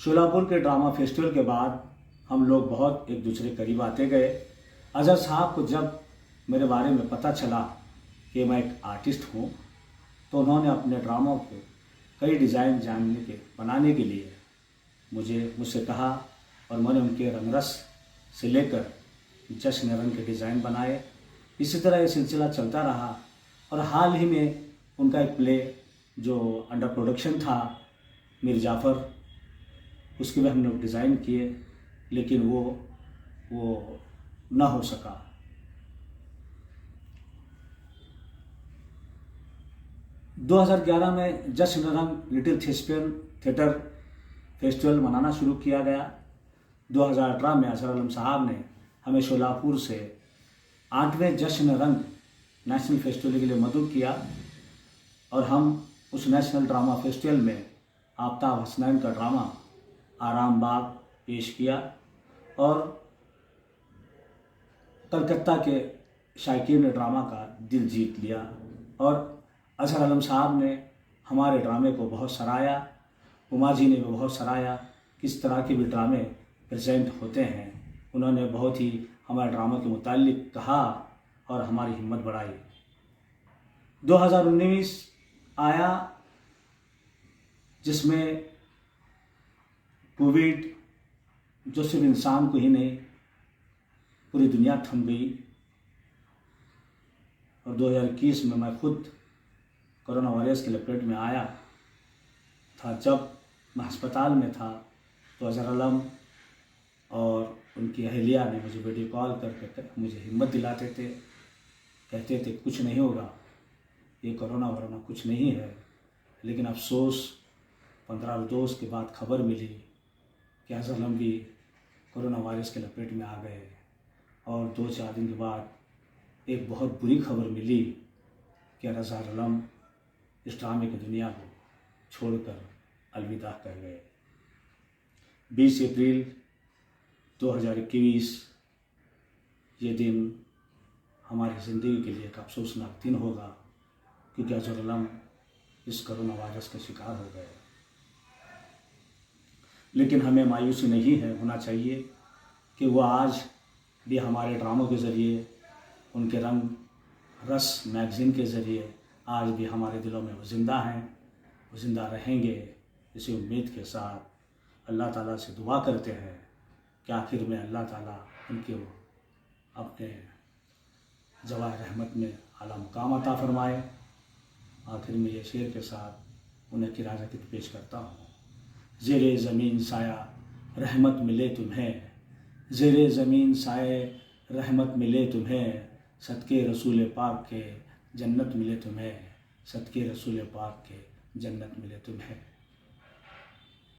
शोलापुर के drama festival के बाद हम लोग बहुत एक दूसरे के करीब आते गए। अजहर साहब को जब मेरे बारे में पता चला कि मैं एक आर्टिस्ट हूँ तो उन्होंने अपने ड्रामों को कई डिज़ाइन बनाने के लिए मुझसे कहा और मैंने उनके रंगरस से लेकर जश्न रंग के डिज़ाइन बनाए। इसी तरह ये सिलसिला चलता रहा और हाल ही में उनका एक प्ले जो अंडर प्रोडक्शन था मीर जाफ़र, उसके भी हमने डिज़ाइन किए, लेकिन वो ना हो सका। दो 2011 में जश्न रंग लिटिल थिएस्पियन थिएटर फेस्टिवल मनाना शुरू किया गया। 2018 में अजहर आलम साहब ने हमें शोलापुर से 8वें जश्न रंग नेशनल फेस्टिवल के लिए मदऊ किया और हम उस नेशनल ड्रामा फेस्टिवल में आफ्ताब हसनैन का ड्रामा आराम बाग पेश किया और कलकत्ता के शायकीन ने ड्रामा का दिल जीत लिया और अजहर आलम साहब ने हमारे ड्रामे को बहुत सराहा। उमा जी ने भी बहुत सराहा किस तरह के भी ड्रामे प्रेजेंट होते हैं। उन्होंने बहुत ही हमारे ड्रामा के मुताल्लिक कहा और हमारी हिम्मत बढ़ाई। 2019 आया जिसमें कोविड जो सिर्फ इंसान को ही नहीं पूरी दुनिया थम गई और 2021 में मैं खुद कोरोना वायरस के लपेट में आया था। जब मैं अस्पताल में था तो अजहर आलम और उनकी अहलिया ने मुझे वीडियो कॉल करके मुझे हिम्मत दिलाते थे, कहते थे कुछ नहीं होगा, ये कोरोना वरोना कुछ नहीं है। लेकिन अफसोस 15 रोज़ के बाद खबर मिली कि अजहर आलम भी कोरोना वायरस के लपेट में आ गए और 2-4 दिन के बाद एक बहुत बुरी खबर मिली कि अजहर आलम इस ड्रामे की दुनिया को छोड़कर अलविदा कर गए। 20 अप्रैल 2021 ये दिन हमारी ज़िंदगी के लिए एक अफसोसनाक दिन होगा क्योंकि अजहर आलम इस कोरोना वायरस के शिकार हो गए। लेकिन हमें मायूसी नहीं होना चाहिए कि वो आज भी हमारे ड्रामों के ज़रिए, उनके रंग रस मैगज़ीन के ज़रिए आज भी हमारे दिलों में वो ज़िंदा हैं, वो ज़िंदा रहेंगे। इसी उम्मीद के साथ अल्लाह ताला से दुआ करते हैं कि आखिर में अल्लाह ताला उनके अपने जवाह रहमत में आला मुकाम अता फरमाए। आखिर में ये शेर के साथ उन्हें किराजत पेश करता हूँ। ज़ेरे ज़मीन साया रहमत मिले तुम्हें, ज़ेरे ज़मीन साए रहमत मिले तुम्हें, सदके रसूल पाक के जन्नत मिले तुम्हें, सदके रसूल पाक के जन्नत मिले तुम्हें।